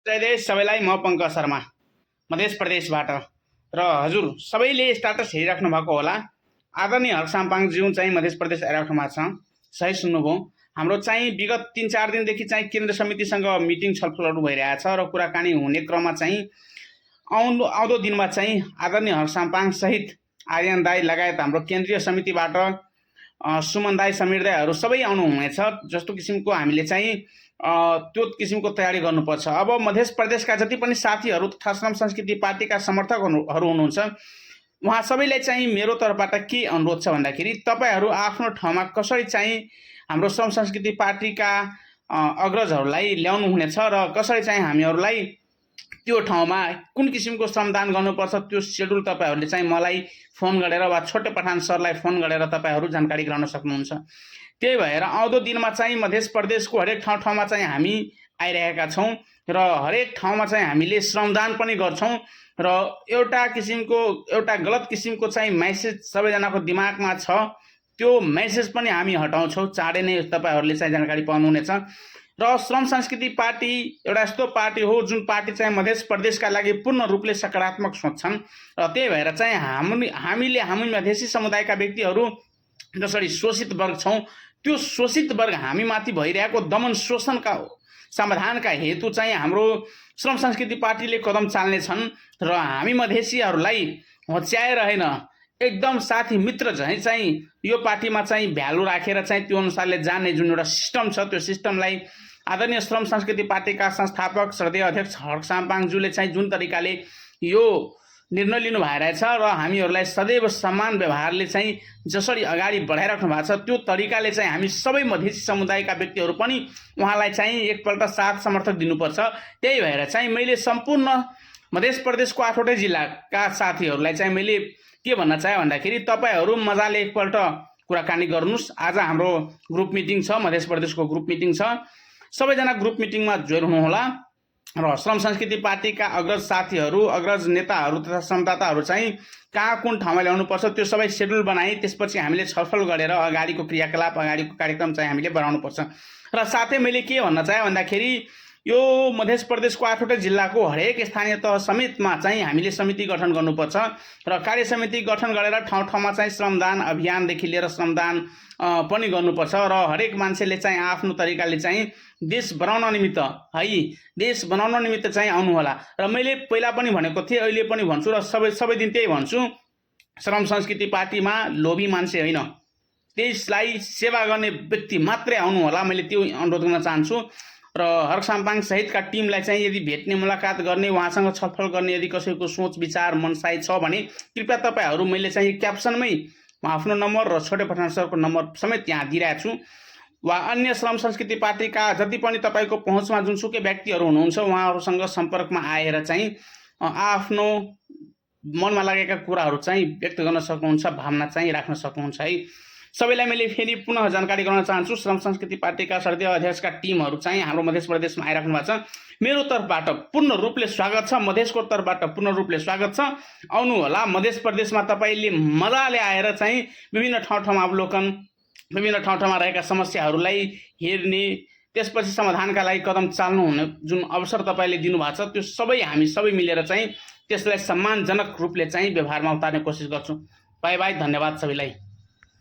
जय देश सबैलाई। म पङ्कज शर्मा मध्य प्रदेशबाट र हजुर सबैले स्टाटस हेरिराख्नु भएको होला। आदरणीय हर्क साम्पाङज्यू चाहिँ मध्य प्रदेश आइराख्नु भएको छ। सही सुन्नुभयो। हाम्रो चाहिँ विगत 3-4 दिनदेखि चाहिँ केन्द्र समितिसँग मिटिङ छलफलहरू भइरहेछ र कुराकानी हुने क्रममा चाहिँ आउँदो दिनमा चाहिँ आदरणीय हर्क साम्पाङ सहित आर्यन दाई लगायत हाम्रो केन्द्रीय समितिबाट सुमन दाई समीर दाईहरू सबै आउनुहुनेछ। जस्तो किसिमको हामीले चाहिँ त्यो किसिमको तयारी गर्नुपर्छ। अब मध्य प्रदेशका जति पनि साथीहरू तथा श्रम संस्कृति पार्टीका समर्थकहरू हुनुहुन्छ, उहाँ सबैलाई चाहिँ मेरो तर्फबाट के अनुरोध छ भन्दाखेरि तपाईहरू आफ्नो ठाउँमा कसरी चाहिँ हाम्रो श्रम संस्कृति पार्टीका अग्रजहरूलाई ल्याउनु हुनेछ र कसरी चाहिँ हामीहरूलाई त्यो ठाउँमा कुन किसिमको श्रमदान गर्नुपर्छ त्यो शेड्युल तपाईहरूले चाहिँ मलाई फोन गरेर वा छोटे पठान सरलाई फोन गरेर तपाईहरू जानकारी गराउन सक्नुहुन्छ। त्यही भएर आउँदो दिनमा चाहिँ मध्य प्रदेशको हरेक ठाउँमा चाहिँ हामी आइरहेका छौँ र हरेक ठाउँमा चाहिँ हामीले श्रमदान पनि गर्छौँ र एउटा गलत किसिमको चाहिँ मेसेज सबैजनाको दिमागमा छ, त्यो मेसेज पनि हामी हटाउँछौँ। चाँडै नै तपाईहरूले चाहिँ जानकारी पाउनुहुनेछ। र श्रम संस्कृति पार्टी एउटा यस्तो पार्टी हो जुन पार्टी चाहिँ मध्य प्रदेशका लागि पूर्ण रूपले सकारात्मक सोच्छन् र त्यही भएर चाहिँ हामी मधेसी समुदायका व्यक्तिहरू जसरी शोषित वर्ग छौँ, त्यो शोषित वर्ग हामीमाथि भइरहेको दमन शोषणका समाधानका हेतु चाहिँ हाम्रो श्रम संस्कृति पार्टीले कदम चाल्नेछन् र हामी मधेसीहरूलाई होच्याएर होइन, एकदम साथी मित्र झैँ चाहिँ यो पार्टीमा चाहिँ भ्यालु राखेर चाहिँ त्यो अनुसारले जाने जुन एउटा सिस्टम छ, त्यो सिस्टमलाई आदरणीय श्रम संस्कृति पार्टीका संस्थापक श्रद्धेय अध्यक्ष हर्क साम्पाङज्यूले चाहिँ जुन तरिकाले यो निर्णय लिनु भइरहेछ र हामीहरूलाई सदैव समान व्यवहारले चाहिँ जसरी अगाडि बढाइराख्नु भएको छ, त्यो तरिकाले चाहिँ हामी सबै मधेसी समुदायका व्यक्तिहरू पनि उहाँलाई चाहिँ एकपल्ट साथ समर्थक दिनुपर्छ। त्यही भएर चाहिँ मैले सम्पूर्ण मध्य प्रदेशको 8वटै जिल्लाका साथीहरूलाई चाहिँ मैले के भन्न चाहे भन्दाखेरि तपाईहरू मजाले एकपल्ट कुराकानी गर्नुहोस्। आज हाम्रो ग्रुप मिटिङ छ, मध्य प्रदेशको ग्रुप मिटिङ छ। सबैजना ग्रुप मिटिङमा जोइन हुनुहोला र श्रम संस्कृति पार्टीका अग्रज साथीहरू, अग्रज नेताहरू तथा श्रमदाताहरू चाहिँ कहाँ कुन ठाउँमा ल्याउनुपर्छ त्यो सबै शेड्युल बनाई त्यसपछि हामीले छलफल गरेर अगाडिको क्रियाकलाप, अगाडिको कार्यक्रम चाहिँ हामीले बढाउनुपर्छ। र साथै मैले के भन्न चाहे भन्दाखेरि यो मध्य प्रदेशको 8वटै जिल्लाको हरेक स्थानीय तह समेतमा चाहिँ हामीले समिति गठन गर्नुपर्छ र कार्य समिति गठन गरेर ठाउँ चाहिँ श्रमदान अभियानदेखि लिएर श्रमदान पनि गर्नुपर्छ र हरेक मान्छेले चाहिँ आफ्नो तरिकाले चाहिँ देश बनाउन निमित्त चाहिँ आउनु होला। र मैले पहिला पनि भनेको थिएँ, अहिले पनि भन्छु र सबै दिन त्यही भन्छु, श्रम संस्कृति पार्टीमा लोभी मान्छे होइन, देशलाई सेवा गर्ने व्यक्ति मात्रै आउनु होला। मैले त्यो अनुरोध गर्न चाहन्छु र हर्क साम्पाङ सहितका टिमलाई चाहिँ यदि भेट्ने, मुलाकात गर्ने, उहाँसँग छलफल गर्ने यदि कसैको सोच विचार मनसाई छ भने कृपया तपाईहरू मैले चाहिँ क्याप्सनमै आफ्नो नम्बर र छोटे पठान सरको नम्बर समेत यहाँ दिइरहेको छु वा अन्य श्रम संस्कृति पार्टीका जति पनि तपाईँको पहुँचमा जुनसुकै व्यक्तिहरू हुनुहुन्छ उहाँहरूसँग सम्पर्कमा आएर चाहिँ आफ्नो मनमा लागेका कुराहरू चाहिँ व्यक्त गर्न सक्नुहुन्छ, भावना चाहिँ राख्न सक्नुहुन्छ है। सबैलाई मैले फेरि पुनः जानकारी गराउन चाहन्छु, श्रम संस्कृति पार्टीका श्रद्धेय अध्यक्षका टिमहरू चाहिँ हाम्रो मध्य प्रदेशमा आइराख्नु भएको छ। मेरो तर्फबाट पूर्ण रूपले स्वागत छ, मधेसको तर्फबाट पूर्ण रूपले स्वागत छ। आउनु होला मध्य प्रदेशमा, तपाईँले मजाले आएर चाहिँ विभिन्न ठाउँमा अवलोकन, विभिन्न ठाउँमा रहेका समस्याहरूलाई हेर्ने, त्यसपछि समाधानका लागि कदम चाल्नु हुने जुन अवसर तपाईँले दिनुभएको छ, त्यो हामी सबै मिलेर चाहिँ त्यसलाई सम्मानजनक रूपले चाहिँ व्यवहारमा उतार्ने कोसिस गर्छौँ। बाई बाई, धन्यवाद सबैलाई।